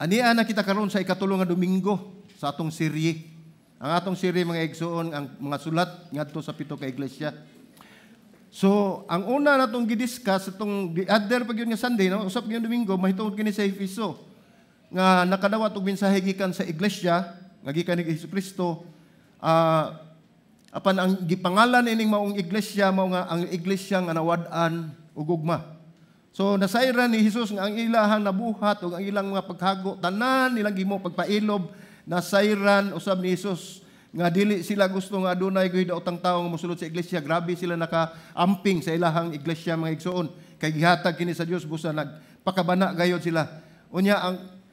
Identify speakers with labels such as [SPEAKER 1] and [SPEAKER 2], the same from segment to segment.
[SPEAKER 1] Ania na kita karon sa ikatulo nga Domingo sa atong serye. Ang atong serye mga igsoon ang mga sulat ngadto sa pito ka iglesia. So, ang una natong gidiscuss itong the other pag yun nga Sunday, no? Usap yung Domingo, mahitungod kini sa Efeso nga nakadawat og mensahe gikan sa iglesia, nga gikan ni Jesucristo. Apan ang gipangalan ining maong iglesia mao nga ang iglesia nga nawad-an ug gugma. So nasayran ni Jesus nga ang ilahang nabuhat ug ang ilang mga paghago tanan nilang gimo pagpailob, nasayran usab ni Jesus nga dili sila gusto nga adunay gyud daotang tawo nga mosulod sa iglesia. Grabe sila nakaamping sa ilahang iglesia mga igsoon kay gihatag kini sa Dios busa nagpakabana gayod sila. Unya ang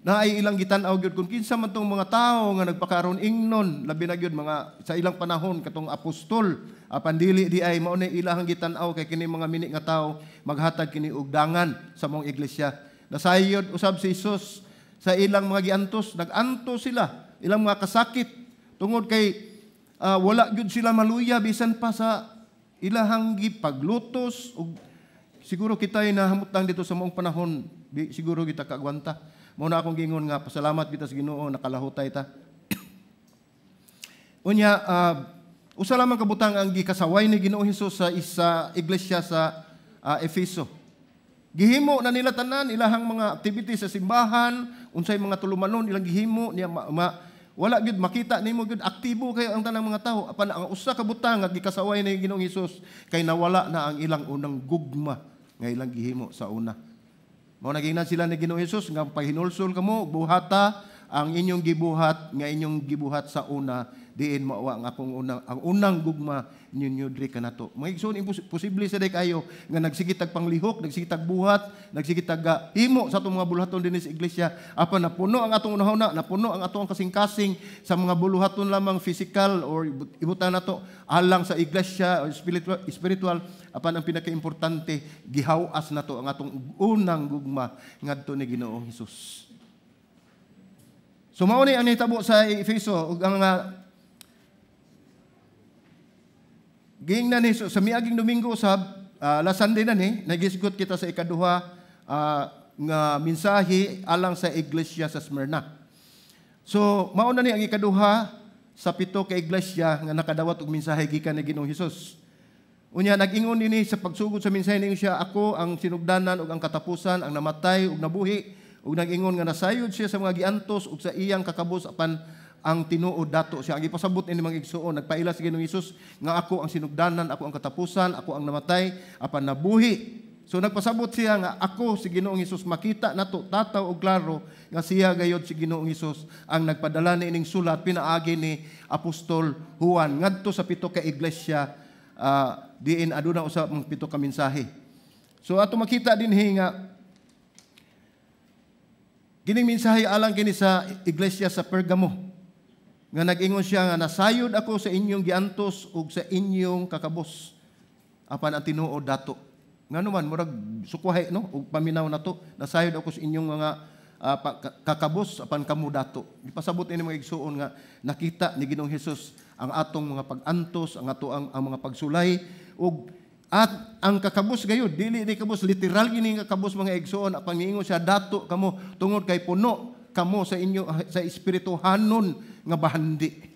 [SPEAKER 1] naay ilang gitan-aw gyud kung kinsa man tong mga tawo nga nagpakaron ingnon labi na gyud mga sa ilang panahon katong apostol apan dili di ay mao ni ilahang gitan-aw kay kini mga mini nga tawo maghatag kini og dangan sa mong iglesia. Nasayod usab si Jesus sa ilang mga giantos, naganto sila ilang mga kasakit tungod kay wala gyud sila maluya bisan pa sa ilahang gipaglutos ug siguro kita'y nahamutang dito sa mong panahon siguro kita kaagwanta. Mao na akong gingon nga pasalamat kita sa Ginoo nakalahutay ta. Unya usa lamang kabutang ang gikasaway ni Ginoo Hesus sa isa iglesia sa Efeso. Gihimo na nila tanan ilahang mga activities sa simbahan, unsay mga tulumanon ilang gihimo niya wala gyud makita nimo gyud aktibo kayo ang tanang mga tawo. Apan ang usa ka butang nga gikasaway ni Ginoo Hesus kay nawala na ang ilang unang gugma nga ilang gihimo sa una. Mao nagingnan sila ni Ginoo Hesus nga pahinulsol kamo buhata ang inyong gibuhat nga inyong gibuhat sa una diin mawa ang akong unang gugma ninyo diri kanato. Mga igsoon imposible sa day kayo nga nagsigitag panglihok, nagsigitag buhat, nagsigitag himo sa atong mga buluhaton dinhi sa iglesia. Apan napuno ang atong unahuna, napuno ang atong kasing-kasing sa mga buluhaton lamang physical or ibutan nato alang sa iglesia o spiritual. Apan ang pinakaimportante gihaw-as nato ang atong unang gugma ngadto ni Ginoong Hesus. So mao ni ang nahitabo sa Efeso ug ang giingnan ni sa miaging Domingo usab last Sunday na ni nagisgot kita sa ikaduha nga mensahe alang sa iglesia sa Smyrna. So mao na ni ang ikaduha sa pito ka iglesia nga nakadawat og mensahe gikan ni Ginoong Hesus. Unya nag-ingon ini sa pagsugod sa mensahe niya siya, ako ang sinugdanan ug ang katapusan, ang namatay ug nabuhi. Ug nag-ingon nga nasayod siya sa mga giantos ug sa iyang kakabus apan ang tinuod dato siya. Ang ipasabot ni mga igsoon, nagpaila si Ginoong Hesus nga ako ang sinugdanan, ako ang katapusan, ako ang namatay apan nabuhi. So nagpasabot siya nga ako si Ginoong Hesus, makita nato tataw og klaro nga siya gayod si Ginoong Hesus ang nagpadala ni ining sulat pinaagi ni Apostol Juan ngadto sa pito ka iglesia diin aduna usab mga pito ka mensahe. So ato makita dinhi nga kining mensahe alang kini sa iglesia sa Pergamo nga nag-ingon siya nga nasayod ako sa inyong giantos ug sa inyong kakabos apan ang tinuod dato. Ngano man murag sukuhay no ug paminaw nato, nasayod ako sa inyong mga kakabos apan kamo dato. Ipasabot ini mga igsuon nga nakita ni Ginoong Hesus ang atong mga pag-antos, ang ato ang mga pagsulay ug at ang kakabos gayud dili ni kabos literal gini nga kabos mga igsoon apan niingon siya dato kamo tungod kay puno kamo sa inyo sa espirituhanon nga bahandi.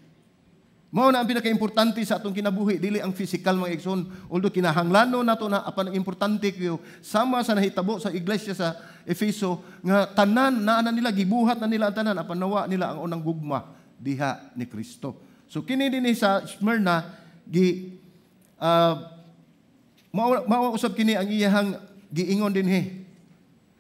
[SPEAKER 1] Mao na ang pinakaimportante sa atong kinabuhi dili ang physical mga igsoon, although kinahanglanon nato na apan ang importante kyo sama sa nahitabo sa iglesia sa Efeso nga tanan naa na nila gibuhat na nila ang tanan apan nawa nila ang unang gugma diha ni Kristo. So kini dinhi sa Smyrna mao usab kini ang iyahang giingon dinhi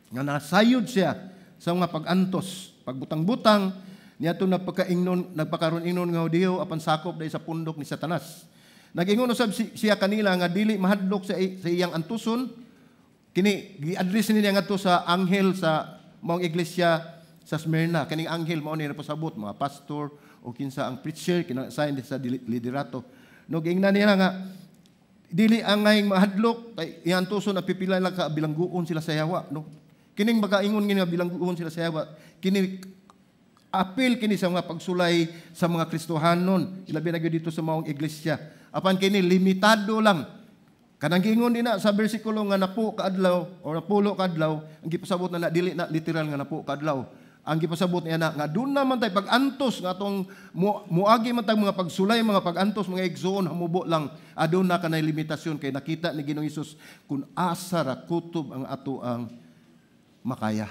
[SPEAKER 1] nga nasayod siya sa mga pag-antos, pagbutang-butang niadto nagpakaron ingnon nga Hudiyo apan sakop dahil sa pundok ni Satanas. Nag-ingon usab siya kanila nga dili mahadlok sa iyang antuson. Kini gi-address niya ngadto sa anghel sa maong iglesia sa Smyrna. Kaning anghel mao ni napasabot mga pastor o kinsa ang preacher kinasayad sa liderato. No giingnan niya nga dili angay mahadlok kay iyang tuson na pipila lang ka bilangguon sila sa yawa no. Kining magaingon nga bilangguon sila sa yawa kini apil kini sa mga pagsulay sa mga Kristohanon ilabi na gyud dito sa maong iglesia. Apan kini limitado lang. Kanang giingon din na sa bersikulo nga napo kaadlaw o napulo kaadlaw ang gipasabot na dili na literal nga napo kaadlaw. ang gipasabot niya na nga doon naman tayo pag-antos nga atong muagi man tayong mga pagsulay, mga pag-antos, mga igsoon, hamubo lang. Aduna ka na limitasyon kay nakita ni Ginoong Hesus kung asa ra kutob ang ato ang makaya.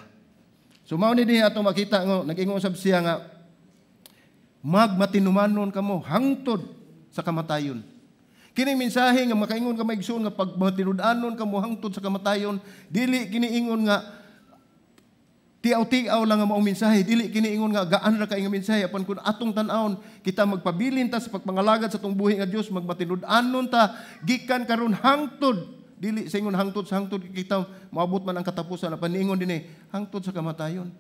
[SPEAKER 1] So mao ni diha ato makita nga nag-ingon sab siya nga magmatinumanon kamo hangtod sa kamatayon. Kini mensahe nga makaingon ka maigsoon nga pag matinud-anon kamo hangtod sa kamatayon, dili kini ingon nga tiaw-tiaw lang ang maong mensahe, dili kiniingon nga gaan ra kay nga mensahe apan kun atong tan-awon kita magpabilin ta sa pagpangalagad sa atong buhi nga Dios, magmatinud-anon ta gikan karon hangtod, dili sa ingon hangtod sa hangtod kita maabot man ang katapusan apan niingon dinhi hangtod sa kamatayon.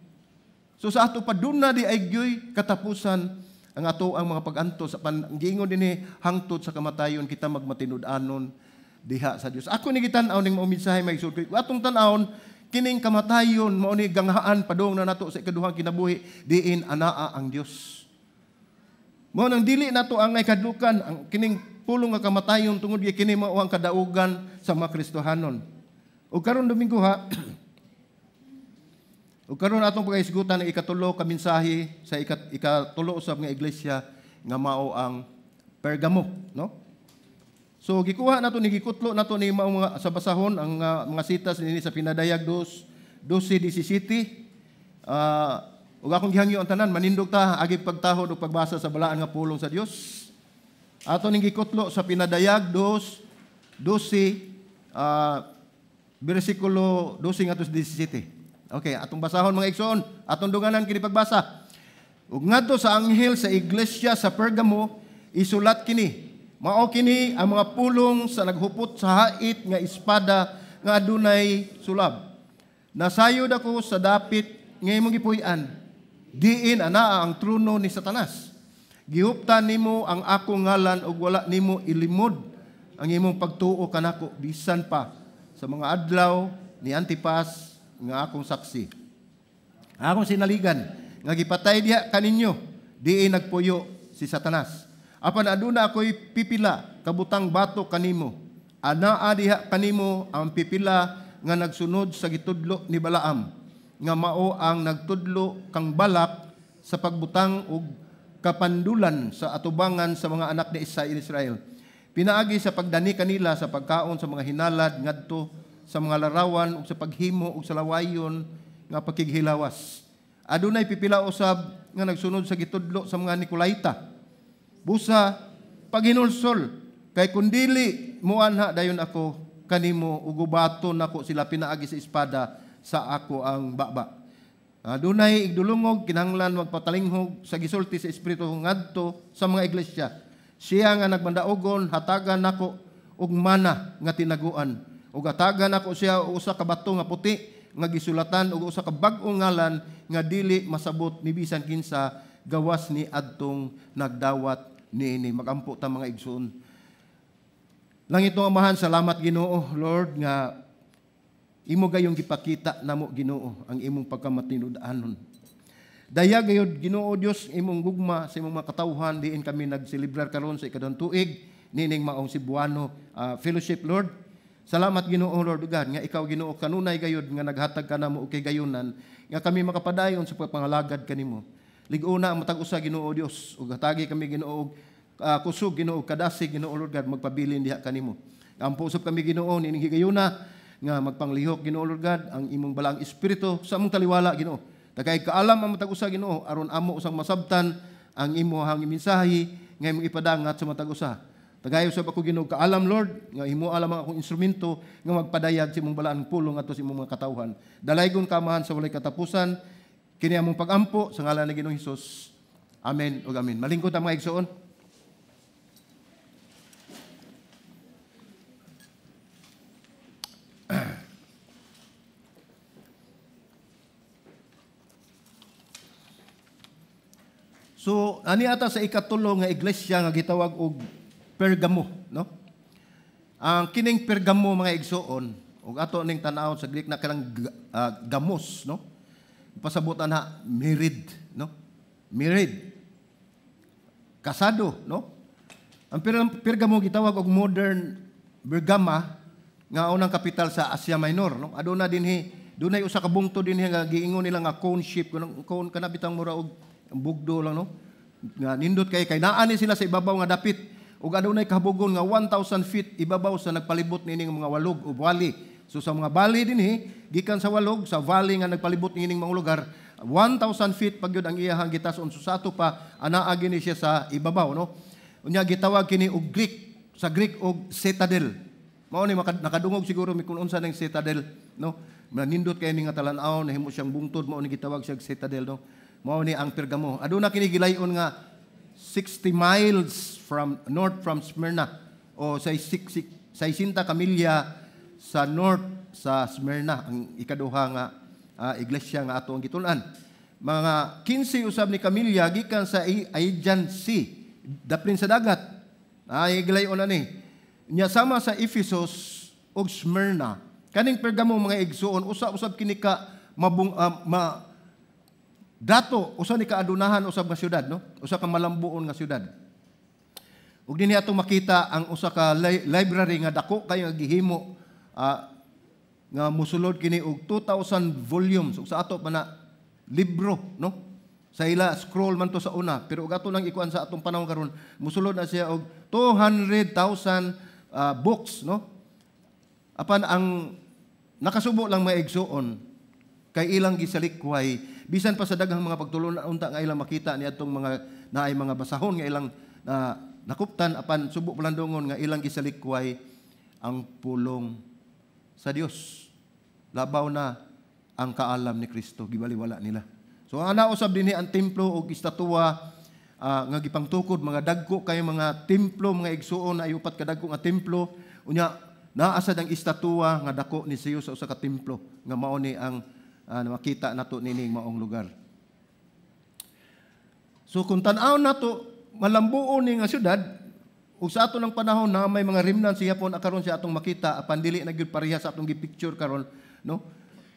[SPEAKER 1] So sa ato paduna di ay gyoy katapusan ang ato ang mga pag-antos apan giingon dinhi hangtod sa kamatayon kita magmatinud-anon diha sa Dios. Ako ni gitan-aw ning maong mensahe maigsoon atong tan-awon kining kamatayon mao ni ganghaan padung na nato sa ikaduhang kinabuhi diin anaa ang Dios. Mao nang dili nato angay kadlukan ang kining pulong nga kamatayon tungod kini mao ang kadaugan sa mga Kristohanon. Ug karon Domingo ha ug karon atong pagahisgutan ang ikatulo ka mensahe sa ikatulo usab nga iglesia nga mao ang Pergamo, no? So gikuha nato ni gikutlo nato ni mga sa basahon ang mga sitas nini sa pinadayag 12:17. Ug akong gihangyo ang tanan manindog ta agi pagtahod ug pagbasa sa balaan nga pulong sa Dios. Ato ning gikutlo sa pinadayag 12 bersikulo 12 ngadto 17. Okay, atong basahon mga igsoon, atong dunganan kini pagbasa. Ug ngadto sa anghel sa iglesia sa Pergamo isulat kini. Mao kini ang mga pulong sa naghupot sa hait nga espada nga adunay sulab. Nasayod ako sa dapit nga imong gipuy-an. Diin anaa ang trono ni Satanas. Gihuptan nimo ang akong ngalan ug wala nimo ilimod ang imong pagtuo kanako bisan pa sa mga adlaw ni Antipas nga akong saksi. Akong sinaligan nga gipatay diha kaninyo diin nagpuyo si Satanas. Apan aduna ako'y pipila kabutang bato kanimo. Anaa diha kanimo ang pipila nga nagsunod sa gitudlo ni Balaam, nga mao ang nagtudlo kang Balak sa pagbutang og kapandulan sa atubangan sa mga anak ni Israel. Pinaagi sa pagdani kanila sa pagkaon sa mga hinalad ngadto sa mga larawan ug sa paghimo og sa lawayon nga pakighilawas. Adunay pipila usab nga nagsunod sa gitudlo sa mga Nikolaita. Busa paghinulsol kay kundili muanha dayon ako kanimo ugubaton nako sila pinaagi sa espada sa ako ang baba. Dunay igdulungog kinahanglan magpatalinghog sa gisulti sa espiritu ngadto sa mga iglesia. Siya nga nagmandaogon hatagan nako og mana nga tinaguan ug hatagan nako siya usa ka bato nga puti nga gisulatan ug usa ka bag-ong ngalan nga dili masabot ni bisan kinsa gawas ni adtong nagdawat niini. Magampo ta mga igsoon. Langit nga Amahan, salamat Ginoo Lord nga imo gayong gipakita namo Ginoo ang imong pagkamatinud-anon. Daya gayud Ginoo Dios imong gugma sa imong mga katawhan diin kami nagselebrar karon sa ikaduhang tuig nining maong Cebuano fellowship Lord. Salamat Ginoo Lord God nga ikaw Ginoo kanunay gayud nga naghatag ka namo og kay gayunan nga kami makapadayon sa pagpangalagad kanimo. Liguna ang matag usa Ginoo Dios ug hatagi kami Ginoo kusog Ginoo kadasig Ginoo Lord God magpabilin diha kanimo. Ampo usab kami Ginoo nining higayuna nga magpanglihok Ginoo Lord God ang imong balaang espiritu sa among taliwala Ginoo. Dagay kaalam ang matag usa Ginoo aron amo usang masabtan ang imong mensahe nga imong ipadangat sa matag usa. Dagay usab ako Ginoo kaalam Lord nga imo alam ang akong instrumento nga magpadayag sa imong balaang pulong ato sa imong mga katawhan. Dalaygon kamahan sa walay katapusan. Kini among pag-ampo sa ngalan ni Ginoong Hesus. Amen ug amen. Malingkod ang mga igsoon. So, ani ata sa ikatulo nga iglesia nga gitawag og Pergamo, no? Ang kining Pergamo mga igsoon, ug ato ning tan-aw sa Greek na kanang gamos, no? Pasabutan na married, no? Married. Kasado, no? Ang Pergamo gitawag og modern Bergama nga unang kapital sa Asia Minor, no? Aduna dinhi Dunay usa ka bungto dinhi nga giingon nila nga cone shape, cone kana bitang mura og bugdo lang, no? Nga nindot kay naa ni sila sa ibabaw nga dapit ug adunay kahabugon nga 1,000 feet ibabaw sa nagpalibot nining mga walog o valley. So sa mga valley dinhi gikan sa walog sa valley nga nagpalibot nining mga lugar, 1,000 feet pagyud ang iyahang gitason. So sa ato pa anaa gini siya sa ibabaw, no? Unya gitawag kini og sa Greek og citadel. Mao ni nakadungog siguro mi kun unsa ning citadel, no? Manindot kay ni nga talan-aw nahimo siyang bungtod, mao ni gitawag siya citadel, no? Mao ni ang Pergamo. Aduna kini gilayon nga 60 miles from north from Smyrna o sa 60 kamilya sa north sa Smyrna, ang ikaduha nga iglesia nga ato ang gitun-an. Mga 15 usab ni kamilya gikan sa Aegean Sea, daplin sa dagat. Gilayon ani. Nya sama sa Ephesus ug Smyrna. Kaning Pergamo mga igsuon usab kini ka dato usa ni kaadunahan usab nga syudad, no? Usa ka malambuon nga syudad. Ug dinhi atong makita ang usa ka library nga dako kay nga gihimo nga musulod kini og 2,000 volumes ug sa ato pa na libro, no? Sa ila scroll man to sa una, pero ug ato nang ikuan sa atong panahon karon musulod na siya og 200,000 books, no? Apan ang nakasubo lang mga igsuon kay ilang gisalikway bisan pa sa daghang mga pagtulon unta nga ilang makita niadtong mga naay mga basahon nga ilang nakuptan, apan subo palandongon nga ilang gisalikway ang pulong sa Dios. Labaw na ang kaalam ni Kristo, gibaliwala nila. So ana usab dinhi ang templo og estatwa nga gipangtukod, mga dagko kay mga templo, mga igsuon ay upat ka dagko nga templo. Unya naasad ang estatwa nga dako ni Zeus sa usa ka templo nga mao ni ang makita nato nining maong lugar. So kung tan-aw nato malambuon ni nga syudad ug sa ato ng panahon na may mga remnants siya pon karon siya atong makita apan dili na gyud pareha sa atong gi-picture karon, no?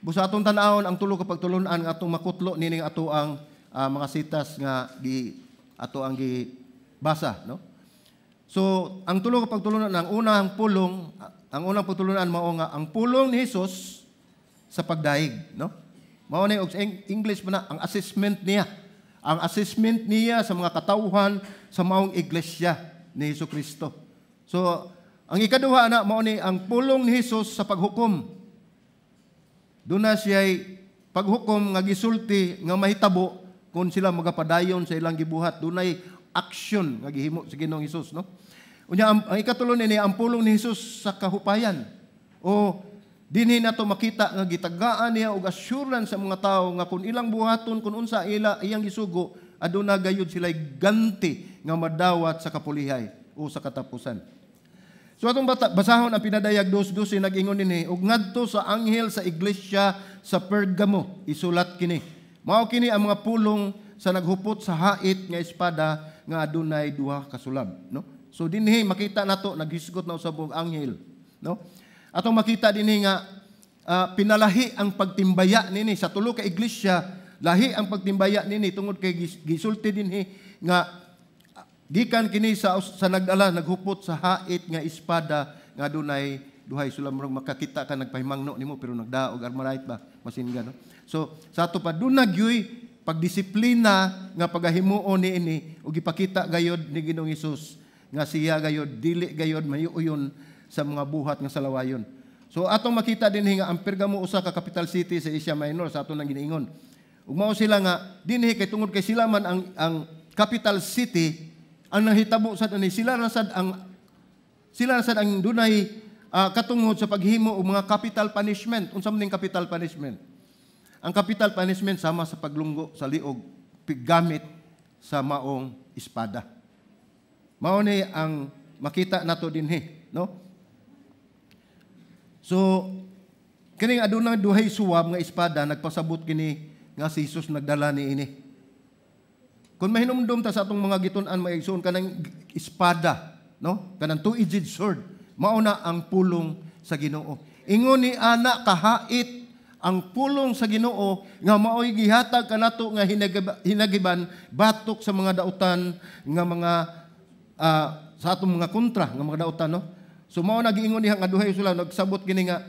[SPEAKER 1] Busa atong tan-awon ang tulo ka pagtulunan nga atong makutlo nining ato ang mga sitas nga ato ang gibasa, no? So ang tulo ka pagtulunan, ang unang pagtulunan mao nga ang pulong ni Hesus sa pagdaig, no? Mao ni og English man ang assessment niya. Ang assessment niya sa mga katawhan sa maong iglesia ni Hesukristo. So ang ikaduha na mao ni ang pulong ni Hesus sa paghukom. Doon na siya'y paghukom nga gisulti nga mahitabo kung sila magapadayon sa ilang gibuhat. Doon ay action nga gihimo sa Ginoong Hesus, no? Unya ang ikatulo ni ang pulong ni Hesus sa kahupayan. O dinhi nato makita nga gitagaan niya og assurance sa mga tawo nga kung ilang buhaton kung unsa iyang gisugo aduna gayud sila'y ganti nga madawat sa kapulihay o sa katapusan. So atong basahon ang pinadayag 2:12 nag-ingon dinhi ug ngadto sa anghel sa iglesia sa Pergamo isulat kini. Mao kini ang mga pulong sa naghupot sa hait nga espada nga adunay duha ka sulab, no? So dinhi makita nato naghisgot na usab og anghel, no? Atong makita dinhi nga pinalahi ang pagtimbaya nini sa tulo ka iglesia, lahi ang pagtimbaya nini tungod kay gisulti dinhi nga gikan kini sa nagdala naghupot sa hait nga espada nga dunay duhay sulab, murag makakita ka nagpahimangno nimo pero nagdaog armalite ba masinga, no? So sa ato pa dun nagyoy pagdisiplina nga pagahimuon niini ug gipakita gayod ni Ginoong Hesus nga siya gayod dili gayod mayuyon sa mga buhat nga salawayon. So atong makita dinhi nga ang Pergamo usa ka capital city sa Asia Minor sa aton nang giniingon. Ug mao sila nga dinhi kay tungod kay sila man ang capital city, ang nahitabo sad ani sila na sad ang dunay katungod sa paghimo og mga capital punishment. Unsa man ning capital punishment? Ang capital punishment sama sa paglunggo sa liog gamit sa maong espada. Mao ni ang makita nato dinhi, no? So kining aduna duhay suwab nga espada nagpasabot kini nga si Jesus nagdala niini. Kung mahinumdum ta sa atong mga gitun-an mga igsoon kanang espada, no? Kanang two-edged sword, mao na ang pulong sa Ginoo. Ingon ni ana kahait ang pulong sa Ginoo nga maoy gihatag kanato nga hinagiban batok sa mga dautan nga mga sa atong mga kontra nga mga dautan, no? So mao nagiingon diha nga duhay sila nagsabot kini nga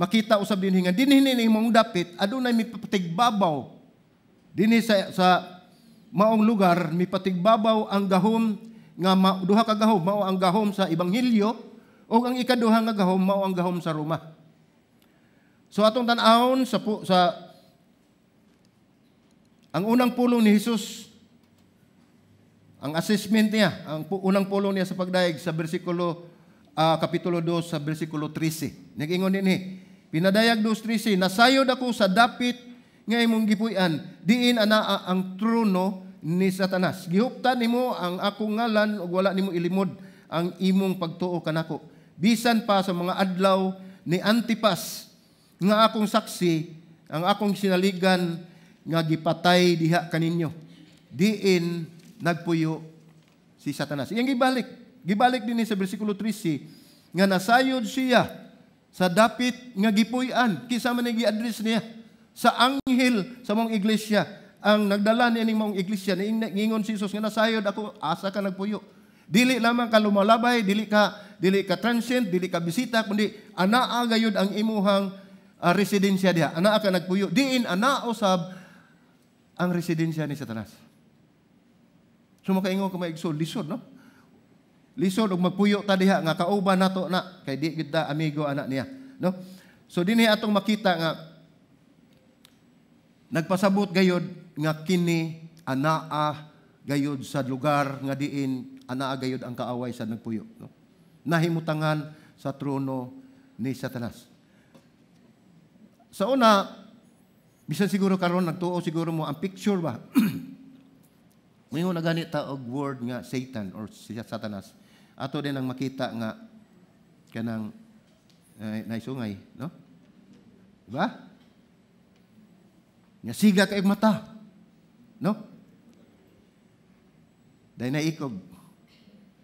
[SPEAKER 1] makita usab dinhi nga dinhi ni imong dapit adunay mipatigbabaw dinhi sa maong lugar mipatigbabaw ang gahom nga duha ka gahom mao ang gahom sa ebanghelyo o ang ikaduha nga gahom mao ang gahom sa Roma. So atong tan-awon sa ang unang pulong ni Jesus, ang assessment niya, ang unang pulong niya sa pagdaig sa bersikulo kapitulo 2 sa bersikulo 13. Nag-ingon dinhi, pinadayag 2:13, nasayod ako sa dapit nga imong gipuy-an, diin anaa ang trono ni Satanas. Gihuptan nimo ang akong ngalan ug wala nimo ilimod ang imong pagtuo kanako. Bisan pa sa mga adlaw ni Antipas nga akong saksi, ang akong sinaligan nga gipatay diha kaninyo. Diin nagpuyo si Satanas. Iyang gibalik din sa bersikulo 13 nga nasayod siya sa dapit nga gipuy-an. Kisa man gi-address niya sa anghel sa mong iglesia. Ang nagdala niya ning mong iglesia, ningon si Jesus nga nasayod ako, asa ka nagpuyo. Dili lamang ka lumalabay, dili ka transient, dili ka bisita, kundi anaa gayud ang imuhang residensya diha. Anaa ka nagpuyo. Diin anaa usab ang residensya ni Satanas. So makaingon ka maigsoon, lisod, no? Lisod og magpuyo ta diha nga kauban nato na kay di kita amigo anak niya, no? So dinhi atong makita nga nagpasabot gayod nga kini anaa gayod sa lugar nga diin anaa gayod ang kaaway sa nagpuyo, no? Nahimutangan sa trono ni Satanas. Sa una, bisan siguro karon nagtuo siguro mo ang picture ba? Mayroon na ganit ta og word nga Satan or Satanas. Ato din ang makita nga kanang naisungay, no? Diba? Nga siga kay mata. No? Dahil na ikog.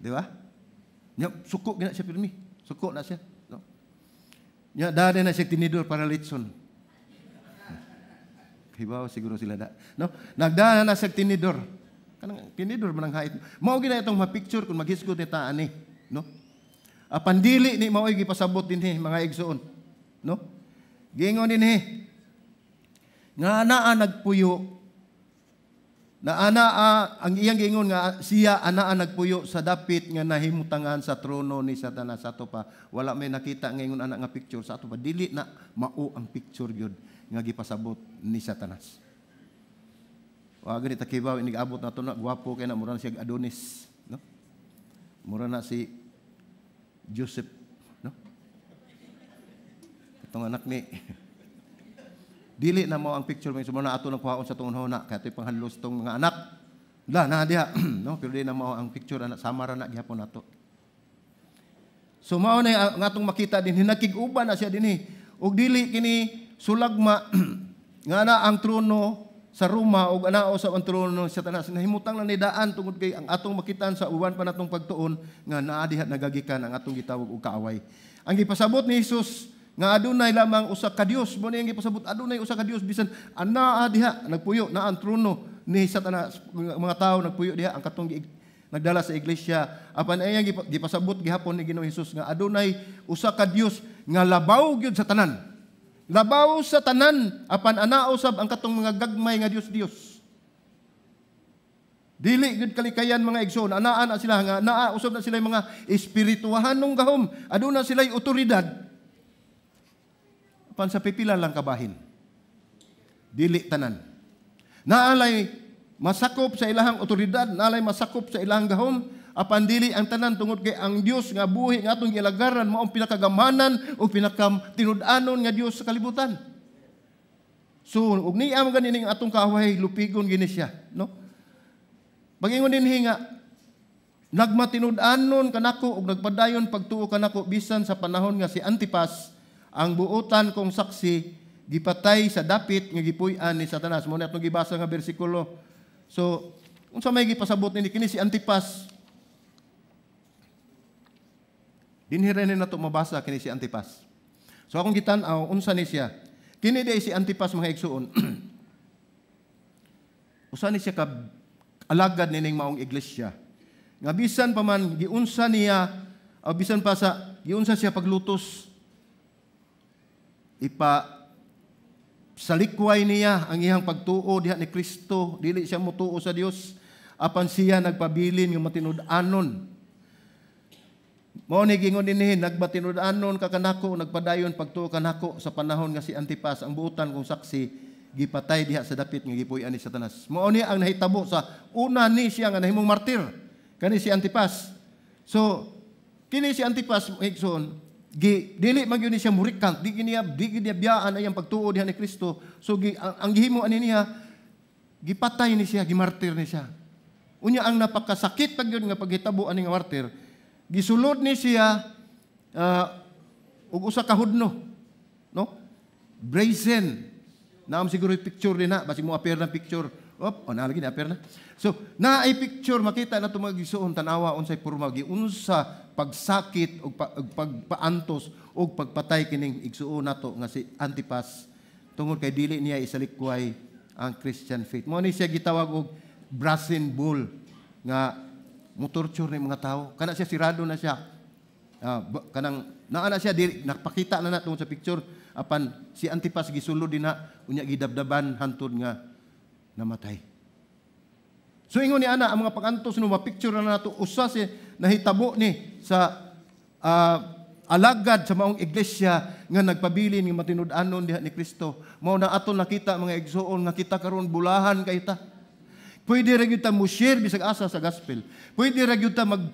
[SPEAKER 1] Diba? Nya suko gina siya pirmi. Suko na siya, no? Nya dali na siya tinidor para litson. Hibaw siguro sila da. No? Nagdana na sa tinidor. Kanang tinidor man ang hait. Mao gina itong ma-picture kung maghisgot ni taani, no? Pandili ni mao gipasabot dinhi mga igsoon, no? Giingon dinhi nga anaa nagpuyo. Na anaa ang iyang giingon nga siya anaa nagpuyo sa dapit nga nahimutangan sa trono ni Satanas. Ato pa wala may nakita nga ingon ana nga picture sa ato pa dili na mao ang picture gyud nga gipasabot ni Satanas. Wa gani ta kibaw inig abot nato na gwapo kay na mura na siya Adonis, no? Mura na si Joseph, no? Itong anak ni dili na mo ang picture may sumuna ato nang kuhaon sa tungod na kay panghanlos tong mga anak. La na diha, no? Pero di na mo ang picture anak samara na gihapon nato. So mao na ang atong makita din hinakig-uban na siya dinhi. Ug dili kini sulagma nga na ang trono sa Roma ug anao sa ang trono sa Satanas. Nahimutang lang ni daan tungod kay ang atong makitaan sa uwan pa natong pagtuon nga naa diha nagagikan ang atong gitawag og kaaway. Ang gipasabot ni Jesus nga adunay lamang usa ka Dios, mo ni gipasabot adunay usa ka Dios bisan anaa diha nagpuyo na ang trono ni Satanas. Mga tawo nagpuyo diha ang katong nagdala sa iglesia. Apan ayang gipasabot gihapon ni Ginoong Hesus nga adunay usa ka Dios nga labaw gyud sa tanan. Labaw sa tanan apan anaa usab ang katong mga gagmay nga Dios. Dili gud kalikayan mga igsoon, anaa na sila nga naa usab na sila mga espirituhanong gahom, aduna sila otoridad. Apan sa pipila lang kabahin. Dili tanan. Naalay masakop sa ilahang otoridad, naalay masakop sa ilahang gahom, apan dili ang tanan tungod kay ang Dios nga buhi nga atong gilagaran mao ang pinakagamanan o pinakatinud-anon nga Dios sa kalibutan. So ug niya man ganin atong kaaway lupigon gini siya, no? Pagingon dinhi nga nagmatinud-anon kanako ug nagpadayon pagtuo kanako bisan sa panahon nga si Antipas ang buotan kong saksi gipatay sa dapit nga gipuy-an ni Satanas. Mo na atong gibasa nga bersikulo. So unsa may gipasabot ni kini si Antipas? Dinhi rin nato mabasa kini si Antipas. So akong gitan-aw unsa ni siya? Kini day si Antipas mga igsuon. Usa ni siya ka alagad nining maong iglesia. Nga bisan pa man giunsa niya o bisan pa sa giunsa siya paglutos salikway niya ang iyang pagtuo diha ni Kristo, dili siya motuo sa Dios, apan siya nagpabilin nga matinud-anon. Mao ni gingon dinhi, nagmatinud-anon ka kanako, nagpadayon pagtuo kanako sa panahon nga si Antipas ang buutan kong saksi gipatay diha sa dapit nga gipuy-an ni Satanas. Mao ni ang nahitabo sa una ni siya nga nahimong martir kani si Antipas. So kini si Antipas igsoon, dili man gyud ni siya murikant, di niya biyaan ayang pagtuo diha ni Kristo. So ang gihimo ani niya, gipatay ni siya, gimartir ni siya. Unya ang napakasakit pag yun nga paghitabo ani nga martir, gisulod ni siya og usa ka hudno, no? Brazen. Naam siguro yung picture din na, basi mo appear na picture. Nalagi na appear na. So, naay picture makita na mga gisuon tanawa unsay porma giunsa pagsakit og pagpaantos og pagpatay kining igsuon nato nga si Antipas tungod kay dili niya isalikway ang Christian faith. Mo ni siya gitawag og brazen bull nga motorture ni mga tao. Kana siya sirado na siya. Kanang naana siya dili nakapakita na nato sa picture apan si Antipas gisulod din na unya gidabdaban hantud nga namatay. So ingon ni ana ang mga pagantos no ma-picture na nato usa si nahitabo ni sa alagad sa maong iglesia nga nagpabilin nga matinud-anon diha ni Kristo. Mao na aton nakita mga igsoon nga kita karon bulahan kay ta. Pwede ra gyud ta mo share bisag asa sa gospel. Pwede ra gyud ta mag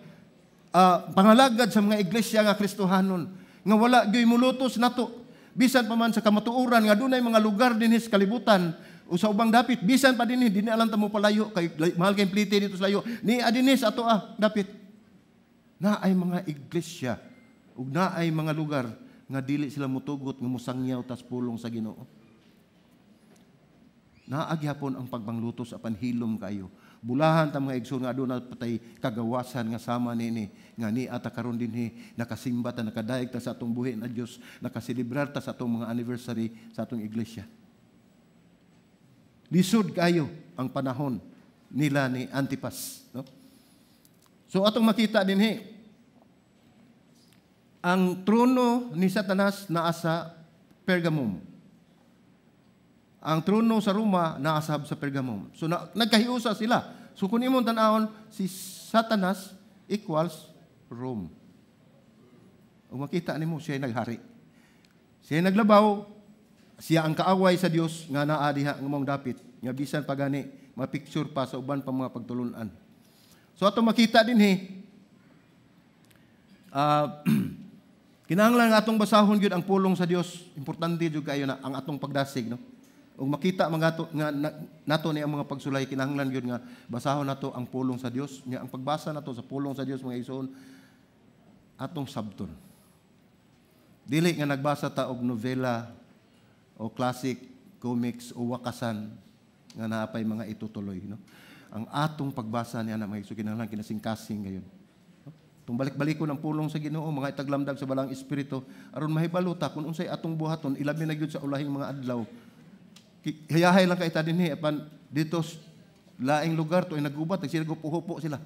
[SPEAKER 1] pangalagad sa mga iglesia nga Kristohanon nga wala gyud mulutos nato. Bisan pa man sa kamatuoran nga dunay mga lugar dinhi sa kalibutan o sa ubang dapit, bisan pa dinhi dinhi alam ta mo palayo kay mahal kay plite dito sa layo. Ni adinis ato dapit. Na ay mga iglesia ug na ay mga lugar nga dili sila mutugot nga musangyaw tas pulong sa Ginoo. Naagyapon ang pagbanglutos apan hilom kayo. Bulahan ta mga igsoon nga aduna patay kagawasan nga sama nini nga ni ata karon dinhi nakasimba ta nakadaig ta sa atong buhi na Dios, nakaselebrar ta sa atong mga anniversary sa atong iglesia. Lisod kayo ang panahon nila ni Antipas, no? So atong makita dinhi ang trono ni Satanas naa sa Pergamum. Ang trono sa Roma naasab sa Pergamum. So nagkahiusa sila. So kung imong tan-awon, si Satanas equals Rome. O makita nimo siya naghari. Siya naglabaw, siya ang kaaway sa Dios nga naa diha nga mong dapit. Nga bisan pagani ma-picture pa sa uban pa mga pagtulunan. So ato makita dinhi kinahanglan nga atong basahon gyud ang pulong sa Dios. Importante jud kayo na ang atong pagdasig, no? Ug makita nato ni ang mga pagsulay kinahanglan gyud nga basahon nato ang pulong sa Dios. Nya ang pagbasa nato sa pulong sa Dios mga igsoon atong sabton. Dili nga nagbasa ta og novela o classic comics o wakasan nga naapay mga itutuloy, no? Ang atong pagbasa niya na mga igsoon kinahanglan kinasing-kasing ngayon. Tung balik-balikon ang pulong sa Ginoo, mga itaglamdag sa balang espiritu aron mahibalo ta kun unsay atong buhaton ilabi na gyud sa ulahing mga adlaw. Hayahay lang kaita dinhi apan dito laing lugar to ay nagubat sila gupuhupo sila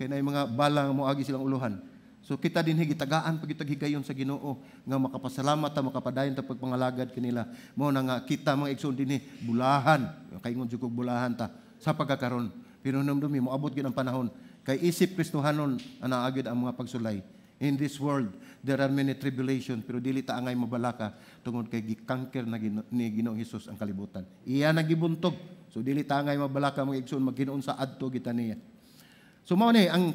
[SPEAKER 1] kay nay mga bala nga moagi silang uluhan. So kita dinhi gitagaan pagitaghigayon sa Ginoo nga makapasalamat ta makapadayon ta pagpangalagad kanila. Mao na nga kita mga igsoon dinhi bulahan kay ingon jud kog bulahan ta sa pagkakaron. Pero namdumi moabot gyud ang panahon kay isip Kristohanon ana agid ang mga pagsulay. In this world, there are many tribulations, pero dili ta angay mabalaka tungod kay gikangker na ni Ginoong Hesus ang kalibutan. Iya nagibuntog. So dili ta angay mabalaka mga igsoon maghinuon sa adto kita niya. So mao ni ang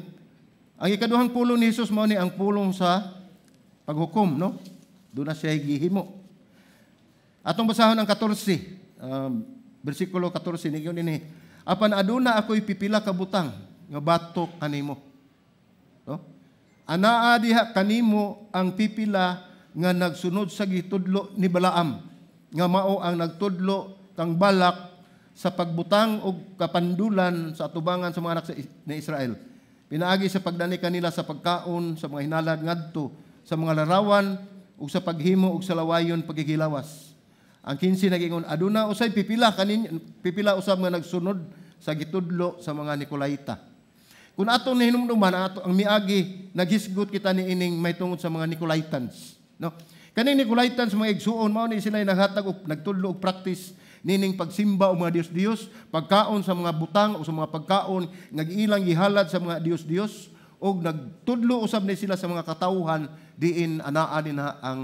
[SPEAKER 1] ikaduhang pulong ni Hesus mao ni ang pulong sa paghukom, no? Doon na siya gihimo. Atong basahon ang 14, bersikulo 14 niyon dinhi. Apan aduna ako'y pipila ka butang nga batok kanimo. No? Anaa diha kanimo ang pipila nga nagsunod sa gitudlo ni Balaam nga mao ang nagtudlo kang Balak sa pagbutang og kapandulan sa atubangan sa mga anak ni Israel. Pinaagi sa pagdani kanila sa pagkaon sa mga hinalad ngadto sa mga larawan ug sa paghimo ug sa lawayon pagkikilawas. Ang 15 nagingon aduna usay pipila usab nga nagsunod sa gitudlo sa mga Nikolaita. Kung ato ni hinumduman ato ang miagi naghisgot kita ni ining may tungod sa mga Nicolaitans. No? Kaning Nicolaitans mga igsuon mao ni sila naghatag og nagtudlo og practice nining pagsimba og mga Dios-Dios, pagkaon sa mga butang o sa mga pagkaon nga ilang gihalad sa mga Dios-Dios, og nagtudlo usab ni sila sa mga katawhan diin anaa na ang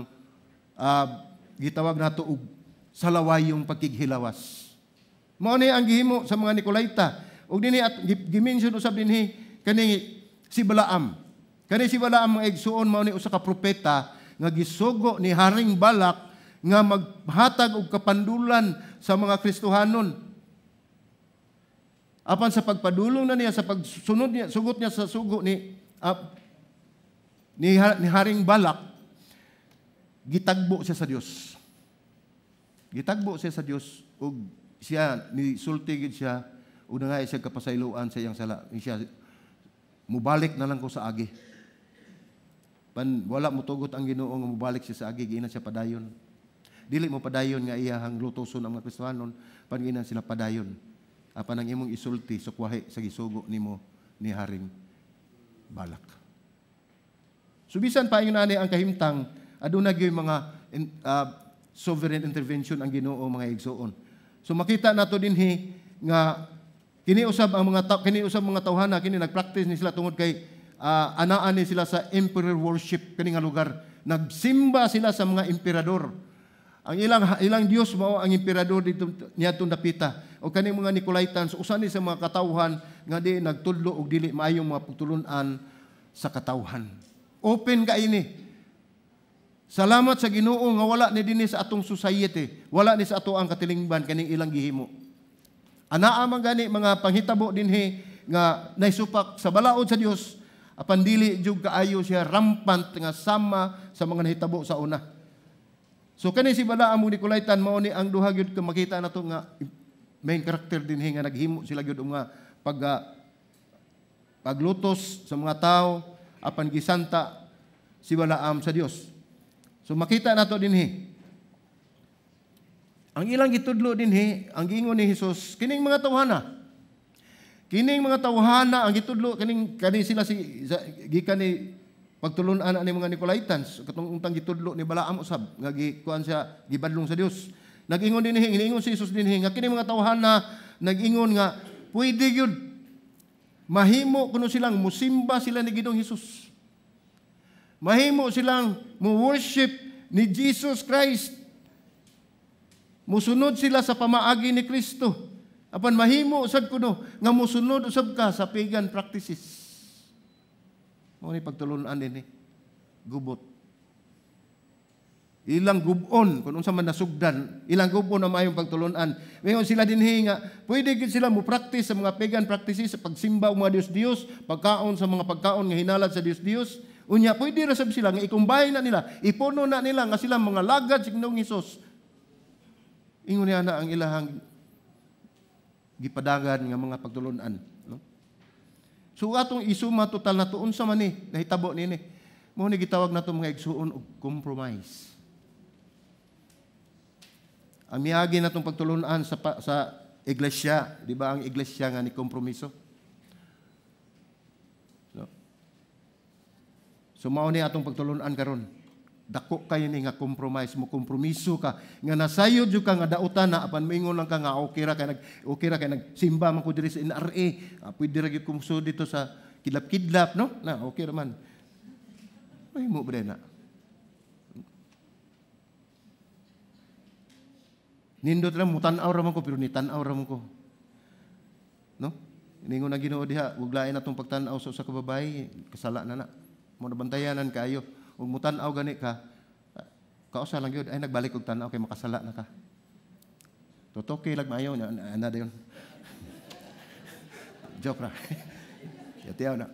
[SPEAKER 1] gitawag nato og salawayong pagkighilawas. Mao ni ang gihimo sa mga Nicolaita. Og dinhi at gimension usab dinhi kani si Balaam. Kani si Balaam mga igsuon mao ni usa ka propeta nga gisugo ni Haring Balak nga maghatag og kapandulan sa mga Kristohanon. Apan sa pagpadulong na niya sa pagsunod niya, sugot niya sa sugo ni Haring Balak, gitagbo siya sa Dios. Gitagbo siya sa Dios ug siya ni sultigid siya ug nga siya kapasayloan sa iyang sala. Siya mubalik na lang ko sa agi. Wala mo tugot ang Ginoo nga mubalik siya sa agi, giinan siya padayon. Dili mo padayon nga iyahang lutoson ang mga Kristohanon, panginan sila padayon. Apan ang imong isulti sukwahi sa gisugo nimo ni Haring Balak. Subisan pa yun ani ang kahimtang aduna gyud mga sovereign intervention ang Ginoo mga igsoon. So makita nato dinhi nga kiniusab mga tawhana kini nagpractice ni sila tungod kay anaan ni sila sa emperor worship kani nga lugar. Nagsimba sila sa mga emperador. Ang ilang Dios mao ang emperador dito niadtong dapita. O kaning mga Nicolaitans usa ni sa mga katawhan nga di nagtudlo og dili maayong mga pagtulun-an sa katawhan. Open ka ini. Salamat sa Ginoo nga wala ni dinhi sa atong society, wala ni sa ato ang katilingban kaning ilang gihimo. Anaa man gani mga panghitabo dinhi nga naisupak sa balaod sa Dios, apan dili jud kaayo siya rampant nga sama sa mga nahitabo sa una. So kani si Balaam ug Nicolaitan mao ni ang duha gyud ka makita nato nga main character dinhi nga naghimo sila gyud nga paglutos sa mga tao apan gisanta si Balaam sa Dios. So makita nato dinhi. Ang ilang gitudlo dinhi, ang giingon ni Hesus, kining mga tawhana. Kining mga tawhana ang gitudlo kani sila gikan ni pagtulun-an ani mga Nicolaitans, katong untang gitudlo ni Balaam usab nga gikuan siya gibadlong sa Dios. Nag-ingon dinhi, iniingon si Hesus dinhi nga kining mga tawhana nag-ingon nga pwede gyud mahimo kuno silang musimba sila ni Ginoong Hesus. Mahimo silang mu-worship ni Jesus Christ. Musunod sila sa pamaagi ni Kristo. Apan mahimo usab kuno nga musunod usab ka sa pagan practices. Mao ni pagtulon-an dinhi. Gubot. Ilang gubon kun unsa man nasugdan, ilang gubon na mayong pagtulon-an. Mayon sila dinhi nga pwede gid sila mo practice sa mga pagan practices sa pagsimba og mga Dios-Dios, pagkaon sa mga pagkaon nga hinalad sa Dios-Dios. Unya, pwede ra sab sila nga ikumbay na nila, ipuno na nila nga sila mga lagad sa Ginoong Hesus. Ingon niya na ang ilahang gipadagan nga mga pagtulon-an. No? So atong isuma total na tuon sa man ni, nahitabo nini. Mao ni gitawag nato mga igsuon og compromise. Ang miagi natong pagtulon-an sa iglesia, di ba ang iglesia nga ni kompromiso? So mao ni atong pagtulon-an karon. Dako kayo ni nga compromise mo, kompromiso ka nga nasayod jud ka nga dautan na apan moingon lang ka nga okay ra kay nagsimba man ko diri sa NRA. Pwede ra gyud kumso dito sa kidlap-kidlap, no? Na okay ra man. Ay mo bre na. Nindot ra mo tan-aw ra man ko pero ni tan-aw ra man ko. No? Iningon na Ginoo diha, ug lain atong pagtan-aw sa usa ka babaye, kasala na na. Mo nabantayanan kayo ug mutan-aw gani ka kausa lang gyud ay nagbalik og tan-aw kay makasala na ka. Totoke lag maayo na dayon. Joke ra. Yatiaw na.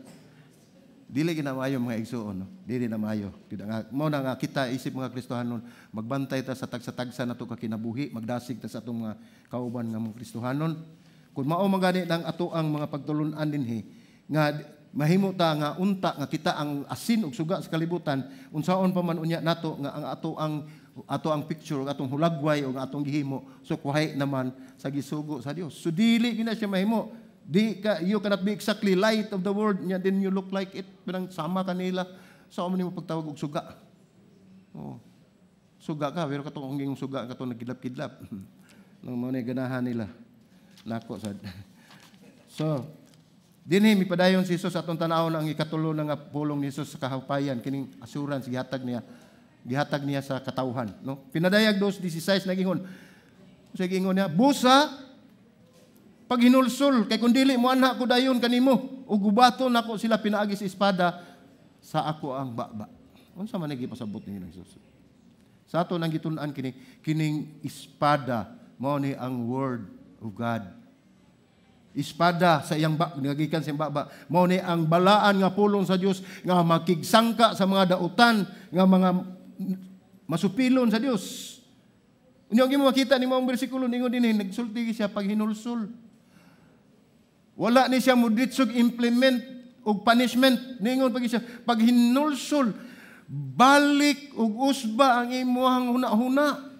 [SPEAKER 1] Dili ginamayo mga igsuon, no? Dili na maayo. Mao na nga kita isip mga Kristohanon, magbantay ta sa tagsa-tagsa nato ka kinabuhi, magdasig ta sa atong mga kauban nga mga Kristohanon. Kung mao man gani ang ato ang mga pagtulon-an dinhi nga mahimo ta nga unta nga kita ang asin ug suga sa kalibutan unsaon pa man unya nato nga ang ato ang picture ug atong hulagway ug atong gihimo so kuhay naman sa gisugo sa Dios. So dili gina siya mahimo. You cannot be exactly light of the world nya then you look like it. Pinang sama kanila sa mo nimo pagtawag og suga. Oh. Suga ka, pero katong yung suga katong nagkidlap-kidlap. Nang mo ni ganahan nila. Nako sad. So, dinhi mipadayon si Jesus atong tan-awon ang ikatulo nga pulong ni Jesus sa kahapayan kining assurance gihatag niya sa katawhan, no? Pinadayag 2:16 nagingon. Sa gingon niya, busa pag hinulsol kay kun dili mo anha ko dayon kanimo ug gubaton nako sila pinaagi sa espada sa ako ang baba. Unsa man gipasabot ni Jesus? Sa ato nang gitun-an kining espada mao ni ang word of God. Espada sa iyang nagikan sa iyang baba mao ni ang balaan nga pulong sa Dios nga makigsangka sa mga dautan nga mga masupilon sa Dios. Unya gyud makita ni mong bersikulo ningon dinhi nagsulti siya pag hinulsol. Wala ni siya muditsog implement og punishment ningon pag hinulsol balik ug usba ang imuhang huna-huna.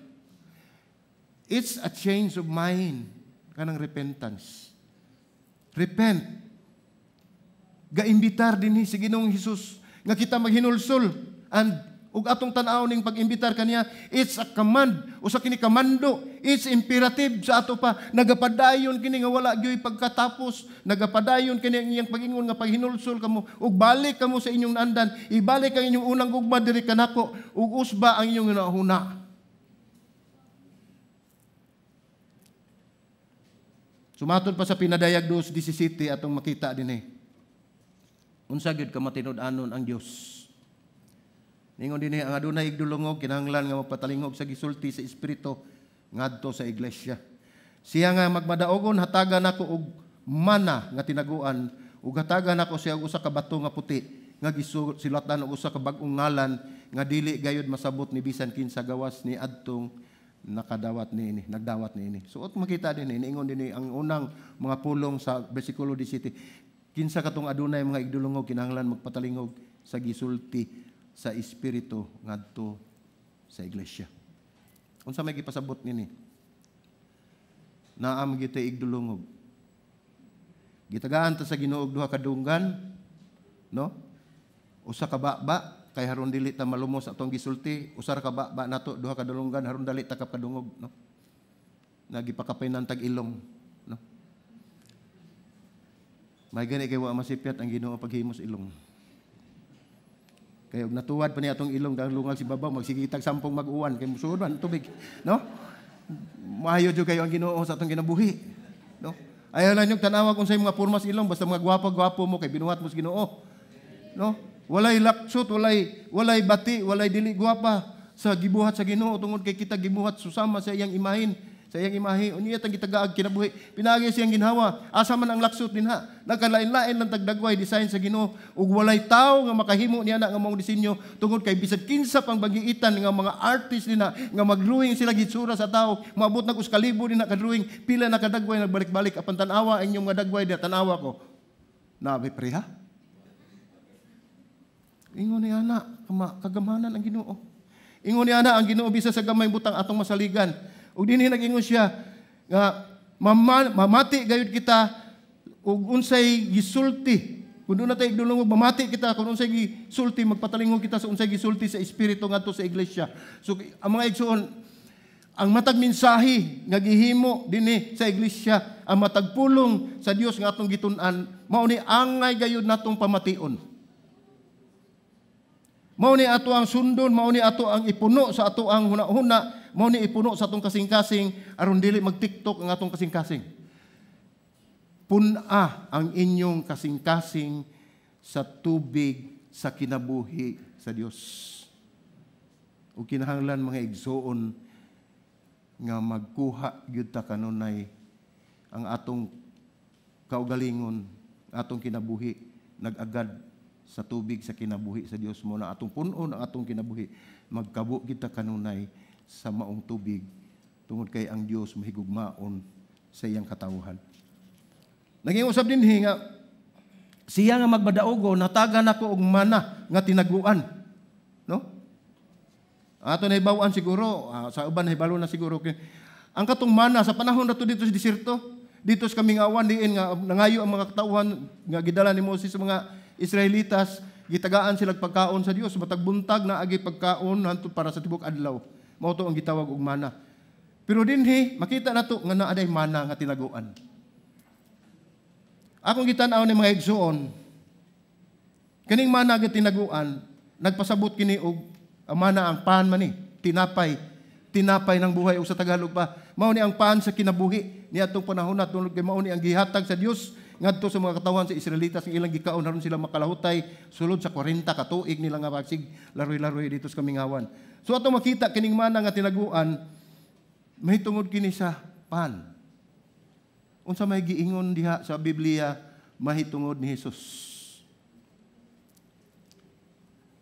[SPEAKER 1] It's a change of mind, kanang repentance. Repent. Gaimbitar dinhi si Ginoong Hesus nga kita maghinulsol and ug atong tan-aw ning pag-imbitar kaniya, it's a command, usa kini kamando, it's imperative sa ato pa. Nagapadayon kini nga wala gyoy pagkatapos, nagapadayon kini ang iyang pag-ingon nga paghinulsol kamo ug balik kamo sa inyong nandan, ibalik ang inyong unang gugma diri kanako ug usba ang inyong hunahuna. Sumatod pa sa pinadayag 2:17 atong makita dinhi. Unsa gyud ka matinud-anon ang Dios? Ningon dinhi ang adunay igdulungog kinahanglan nga magpatalingog sa gisulti sa espiritu ngadto sa iglesia. Siya nga magmadaogon hatagan nako og mana nga tinaguan ug hatagan nako siya og usa ka bato nga puti nga gisulatan og usa ka bag-ong ngalan nga dili gayud masabot ni bisan kinsa gawas ni adtong nagdawat niini. So at makita din niingon dinhi ang unang mga pulong sa bersikulo 17. Kinsa katong adunay mga igdulungog kinahanglan magpatalingog sa gisulti sa espiritu ngadto sa iglesia. Unsa may gipasabot nini? Naam gite igdulungog. Gitagaan ta sa Ginoo duha ka dunggan, no? Usa ka baba kay haron dili ta malumos atong gisulti, usa ka baba nato duha ka dulunggan haron dali ta kadungog, no? Nagipakapay ng tag-ilong, no? May gani kay wa masipyat ang Ginoo paghimos ilong. Kaya natuwad pa niya atong ilong dahil lungal si babaw, magsigitag sampung mag-uwan, kaya musuod man tubig. No? Maayo dyo kayo ang Ginoo sa atong kinabuhi. No? Ayaw lang yung tanawa kung sa mga purmas ilong, basta mga gwapo-gwapo mo, kay binuhat mo sa Ginoo. No? Walay laksot, walay bati, walay dili gwapa sa gibuhat sa Ginoo, tungod kay kita gibuhat susama sa iyang imahin. Sa iyang imahe, unya tang gitagaag kinabuhi. Pinaagi siyang ginhawa. Asa man ang laksot dinha. Nagkalain-lain lang tagdagway design sa Ginoo ug walay tawo nga makahimo niya na nga mong disenyo tungod kay bisag kinsa pang bagiitan nga mga artist dinha nga mag-drawing sila gitsura sa tawo, maabot nag uskalibo dinha ka drawing, pila na kadagway nagbalik-balik apan tan-awa ang inyong mga dagway dinha tan-awa ko. Nabi preha. Ingon ni ana, kagamanan ang Ginoo. Ingon ni ana ang Ginoo bisa sa gamay butang atong masaligan. Ug dinhi nag-ingon siya nga mamati gayud kita ug unsay gisulti. Kun doon na tayo igdulungog, mamati kita kung unsay gisulti, magpatalingog kita sa unsay gisulti sa espiritu ngadto sa iglesia. So ang mga igsoon, ang matag mensahe nga gihimo dinhi sa iglesia, ang matag pulong sa Dios nga atong gitun-an, mao ni angay gayud natong pamation. Mao ni ato ang sundon, mao ni ato ang ipuno sa ato ang hunahuna, mao ni ipuno sa atong kasing-kasing aron dili mag-TikTok ang atong kasing-kasing. Puna ang inyong kasing-kasing sa tubig sa kinabuhi sa Dios. O kinahanglan mga igsoon nga magkuha gyud ta kanunay ang atong kaugalingon, atong kinabuhi nag-agad sa tubig sa kinabuhi sa Dios mo na atong punon ang atong kinabuhi magkabo kita kanunay sa maong tubig tungod kay ang Dios mahigugmaon sa iyang katawhan. Naging usab dinhi nga siya nga magbadaogo natagan ako og mana nga tinaguan, no? Ato na ibawan siguro sa uban hibalo na siguro ang katong mana sa panahon nato dito sa desierto, dito sa kaming awan diin nga nangayo ang mga katawhan nga gidala ni Moses sa mga Israelitas gitagaan sila pagkaon sa Dios, matag buntag na agi pagkaon hantud para sa tibok adlaw. Mao to ang gitawag og mana. Pero dinhi makita nato nga naa day mana nga tinaguan. Akong gitan-aw ni mga igsoon, kaning mana nga tinaguan, nagpasabot kini og mana ang pan man ni, tinapay ng buhay o sa Tagalog pa. Mao ni ang pan sa kinabuhi ni atong panahon na tungod kay mao ni ang gihatag sa Dios ngadto sa mga katawan sa Israelitas nga ilang gikaon aron sila makalahutay sulod sa 40 ka tuig nila nga pagsig laroy-laroy dito sa kamingawan. So ato makita kining mana nga tinaguan mahitungod kini sa pan. Unsa may giingon diha sa Biblia mahitungod ni Hesus.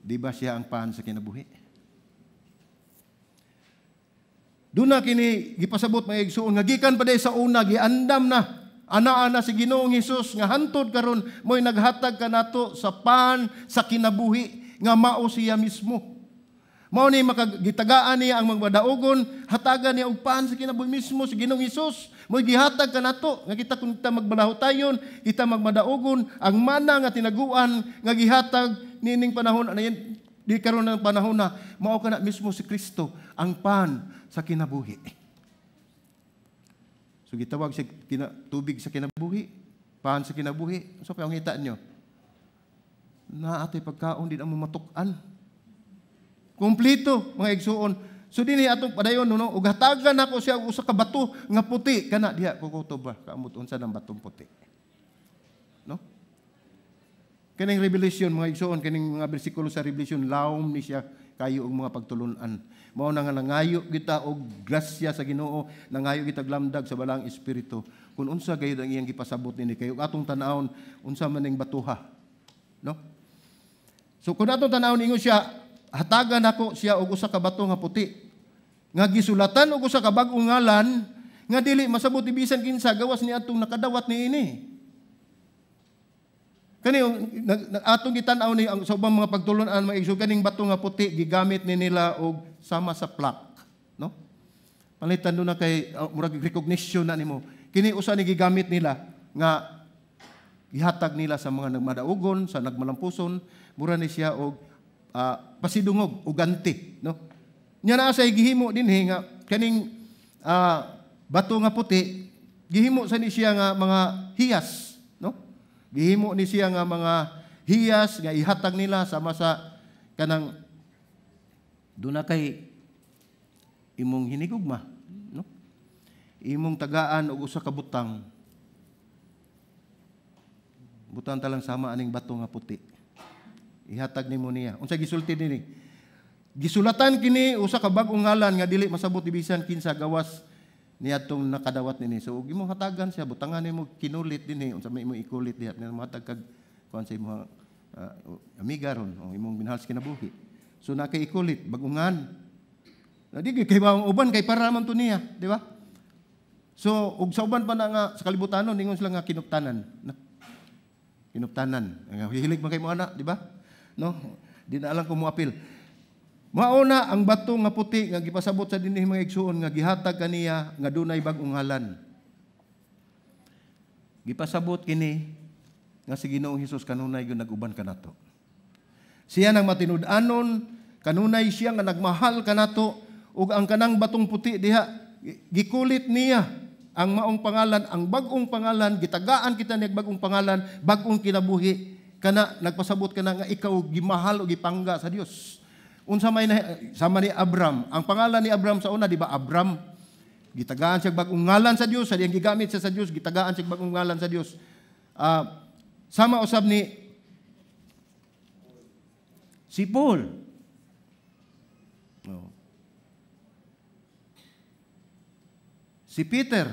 [SPEAKER 1] Di ba siya ang pan sa kinabuhi? Doon na kini gipasabot mga igsoon nga gikan pa day sa una giandam na ana si Ginoong Hesus nga hantod karon mo'y naghatag kanato sa pan sa kinabuhi nga mao siya mismo. Mao ni makagitagaan niya ang mga daogon, hatagan niya og pan sa kinabuhi mismo si Ginoong Hesus. Mo'y gihatag kanato nga kita kun kita magbalahotayon, kita magmadaogon ang mana nga tinaguan nga gihatag nining panahon anayan di karon ng panahon na mao kana mismo si Kristo ang pan sa kinabuhi. So gitawag sa tubig sa kinabuhi, pan sa kinabuhi. So kaya ang hita nyo, na atay pagkaon din ang mamatukan. Kumplito mga igsuon. So dinhi atong padayon no, ug hatagan ako siya usa ka bato nga puti kana diha kukutob ba kaamot unsa ng batong puti. No? Kaning Revelation mga igsuon kaning mga bersikulo sa Revelation lawom ni siya kayo og mga pagtulunan. Mao na nga nangayo kita og grasya sa Ginoo, nangayo kita glamdag sa balang espiritu. Kung unsa gayud ang iyang gipasabot nini kayo atong tan-awon unsa man ning batuha. No? So kung atong tan-awon ingon siya, hatagan ako siya og usa ka bato nga puti. Nga gisulatan og usa ka bag-ong ngalan nga dili masabot bisan kinsa gawas ni atong nakadawat niini. Kani atong gitan-aw ni ang sa ubang mga pagtulunan mga igsoon kaning bato nga puti gigamit ni nila og sama sa plaque, no? Palitan do na kay murag recognition na nimo. Kini usa ni gigamit nila nga gihatag nila sa mga nagmadaugon, sa nagmalampuson, mura ni siya og pasidungog o ganti, no? Nya naa say gihimo dinhi nga kaning bato nga puti gihimo sa ni siya nga mga hiyas. Gihimo ni siya nga mga hiyas nga ihatag nila sama sa kanang duna kay imong hinigugma, no? Imong tagaan og usa ka butang. Butang talang sama aning bato nga puti. Ihatag nimo niya. Unsa gisulti nini? Gisulatan kini usa ka bag-ong ngalan nga dili masabot bisan kinsa gawas niadtong nakadawat nini. So imong hatagan siya butangan nimo kinulit dinhi unsa may imong ikulit diha na matag kag kuan sa imong amiga ron o imong minahal sa kinabuhi. So na kay ikulit bagungan. Di kay bawang uban kay para man to niya, di ba? So ug sa uban pa na nga sa kalibutanon ningon sila nga kinuptanan. Kinuptanan. Hilig man kay mo ana, di ba? No? Di na alam ko mo apil. Mauna ang bato nga puti nga gipasabot sa dinhi mga igsuon nga gihatag kaniya nga dunay bag-ong ngalan. Gipasabot kini nga si Ginoong Hesus kanunay gyud nag-uban kanato. Siya nang matinud-anon, kanunay siya nga nagmahal kanato ug ang kanang batong puti diha gikulit niya ang maong pangalan, ang bag-ong pangalan, gitagaan kita ni bag-ong pangalan, bag-ong kinabuhi kana nagpasabot kana nga ikaw gimahal o gipangga sa Dios. Unsa may sama ni Abram. Ang pangalan ni Abram sa una, di ba? Abram. Gitagaan siya bagong ngalan sa Dios, sa diyang gigamit siya sa Dios, gitagaan siya bagong ngalan sa Dios. Sama usab ni si Paul. Oh. Si Peter.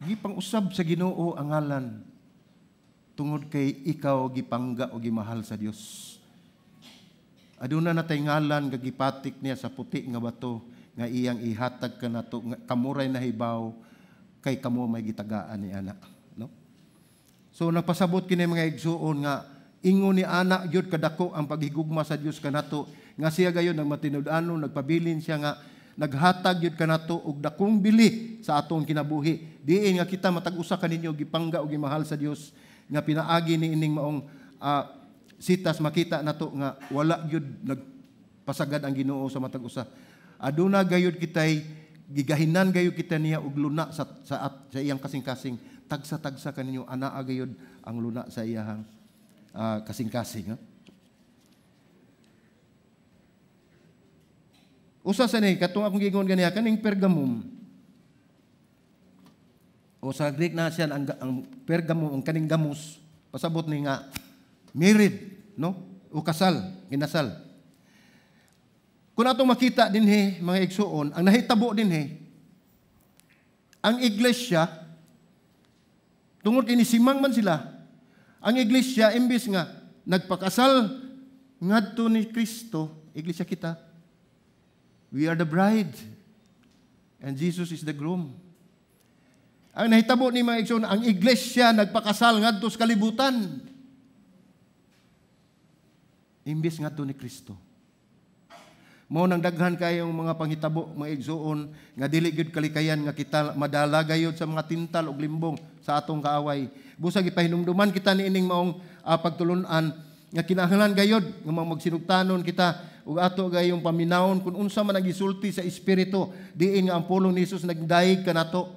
[SPEAKER 1] Gipang usab sa Ginoo ang ngalan tungod kay ikaw gipangga o gimahal sa Dios. Aduna natay ngalan nga gipatik niya sa puti nga bato nga iyang ihatag kanato kamuray na hibaw kay kamo may gitagaan ni anak, no? So napasabot kini mga igsuon nga ingon ni anak gyud kadako ang paghigugma sa Dios kanato nga siya gayon nagmatinud-anon nagpabilin siya nga naghatag gyud kanato og dakong bili sa atong kinabuhi. Diin nga kita matag-usa kaninyo gipangga og gimahal sa Dios nga pinaagi ni ining maong sitas makita nato nga wala gyud nagpasagad ang Ginoo sa matag usa. Aduna gayud kitay gigahinan gayud kita niya og luna sa iyang kasing-kasing. Tagsa-tagsa kaninyo anaa gayud ang luna sa iyang kasing-kasing. Usa sa ni katong akong giingon ganiya kaning Pergamum. O sa Greek na siya ang Pergamum, ang kaning gamos, pasabot ni nga married, no? O kasal, ginasal. Kung atong makita dinhi mga igsuon, ang nahitabo dinhi ang iglesia tungod kini simang man sila. Ang iglesia imbis nga nagpakasal ngadto ni Kristo, iglesia kita. We are the bride and Jesus is the groom. Ang nahitabo ni mga igsoon, ang iglesia nagpakasal ngadto sa kalibutan. Imbis ngadto ni Kristo. Mao nang daghan kayong mga panghitabo mga igsoon nga dili gyud kalikayan nga kita madala gayud sa mga tintal ug limbong sa atong kaaway. Busag ipahinumduman kita niining maong pagtulon-an nga kinahanglan gayod nga magsinugtanon kita ug ato gayong paminawon kung unsa man ang gisulti sa espiritu diin nga ang pulong ni Jesus nagdaig kanato,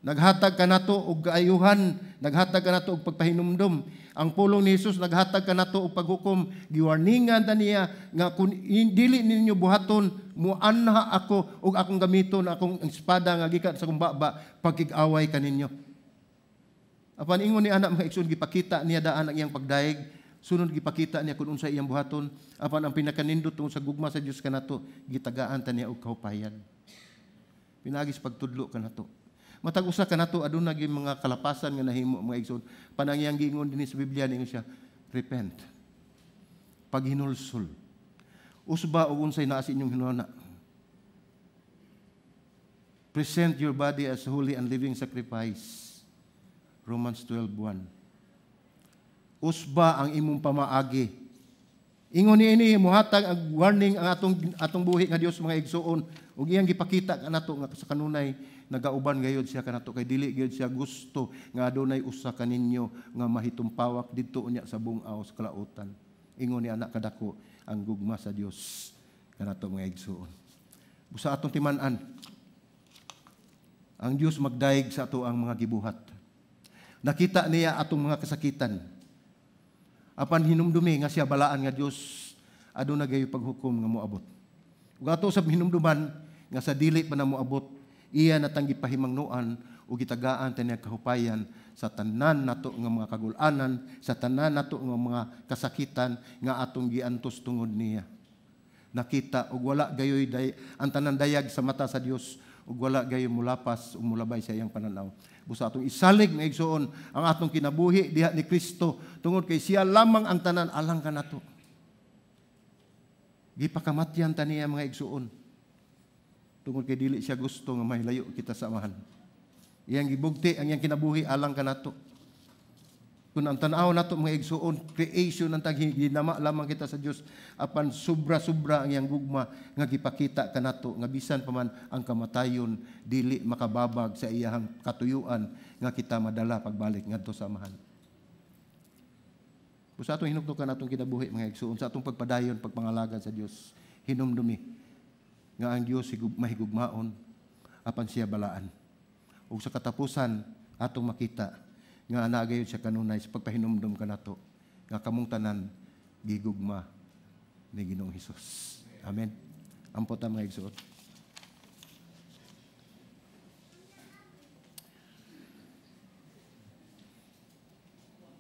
[SPEAKER 1] naghatag kanato og kaayuhan, naghatag kanato og pagpahinumdum. Ang pulong ni Jesus naghatag kanato og paghukom. Giwarningan ta niya nga kung dili ninyo buhaton muanha ako ug akong gamiton akong espada nga gikan sa kumbaba pagkig-away kaninyo. Apan ingon ni anak mga igsoon gipakita niya daan ang iyang pagdaig. Sunod gipakita niya kung unsa iyang buhaton, apan ang pinakanindot tungod sa gugma sa Dios kanato, gitagaan ta niya og kahupayan. Pinagis pagtudlo kanato. Matag usa kanato aduna gyud mga kalapasan nga nahimo mga igsoon. Panangyang giingon dinhi sa Biblia ninyo siya, repent. Paghinulsol. Usba og unsay naa sa inyong hinuna. Present your body as holy and living sacrifice. Romans 12:1. Usba ang imong pamaagi. Ingon niini muhatag ang warning ang atong buhi nga Dios mga igsoon ug iyang gipakita kanato nga sa kanunay nagauban gayud siya kanato kay dili gayud siya gusto nga adunay usa kaninyo nga mahitumpawak didto unya sa bung-aw sa kalautan. Ingon ni anak kadako ang gugma sa Dios kanato mga igsoon. Busa atong timan-an ang Dios magdaig sa ato ang mga gibuhat. Nakita niya atong mga kasakitan. Apan hinumdumi nga siya balaan nga Dios aduna gayo paghukom nga moabot. Ug ato sa hinumduman nga sa dili pa na moabot, iya natang gipahimangnuan ug gitagaan ta niya kahupayan sa tanan nato nga mga kagul-anan, sa tanan nato nga mga kasakitan nga atong giantos tungod niya. Nakita ug wala gayoy ang tanan dayag sa mata sa Dios ug wala gayoy mulapas ug mulabay sa iyang pananaw. Busa atong isalig nga igsoon ang atong kinabuhi diha ni Kristo tungod kay siya lamang ang tanan alang kanato. Gipakamatyan ta niya mga igsoon. Tungod kay dili siya gusto nga mahilayo kita sa amahan. Iyang gibugti ang iyang kinabuhi alang kanato. Kung ang tanaw nato mga igsoon, creation ng ginama lamang kita sa Dios apan sobra-sobra ang iyang gugma nga gipakita kanato nga bisan pa man ang kamatayon dili makababag sa iyang katuyuan nga kita madala pagbalik ngadto sa amahan. Sa atong hinugtukan atong kinabuhi mga igsoon sa atong pagpadayon pagpangalagan sa Dios, hinumdumi nga ang Dios mahigugmaon apan siya balaan. Ug sa katapusan atong makita nga anagayod siya kanunay sa pagpahinumdum kanato nga kamong tanan gigugma ni Ginoong Hesus. Amen. Ampot ta mga igsoon.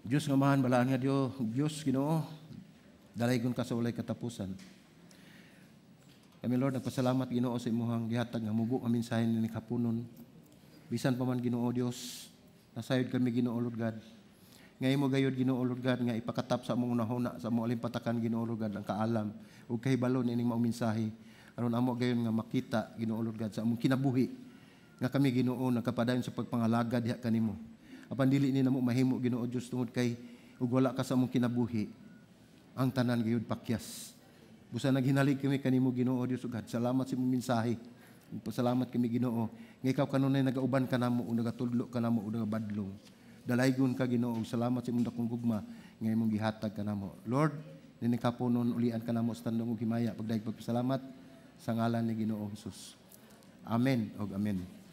[SPEAKER 1] Diyos nga mahan balaan nga Diyos Ginoo dalaygon ka sa walay katapusan. Kami Lord nagpasalamat Ginoo sa imong gihatag nga mubo ang mensahe ni kapunon. Bisan pa man Ginoo Dios nasayod kami Ginoo Lord God. Nga imo gayud Ginoo Lord God nga ipakatap sa among unahuna sa among alimpatakan Ginoo Lord God ang kaalam ug kahibalo ining maong mensahe aron amo gayon nga makita Ginoo Lord God sa among kinabuhi nga kami Ginoo nagkapadayon sa pagpangalaga diha kanimo. Apan dili ni namo mahimo Ginoo Dios tungod kay ug wala ka sa among kinabuhi ang tanan gayud pakyas. Busa naghinalig kami kanimo Ginoo Dios ug God. Salamat sa imong mensahe. Pasalamat kami Ginoo nga ikaw kanunay nagauban ka namo o nagatudlo ka namo o nagabadlong Dalaygon ka Ginoo, ug salamat sa imong dakong gugma nga imong gihatag kanamo. Lord, nini kapunon ulian kanamo sa tandong ug himaya pagdaig pagpasalamat sa ngalan ni Ginoo Hesus. Amen ug amen.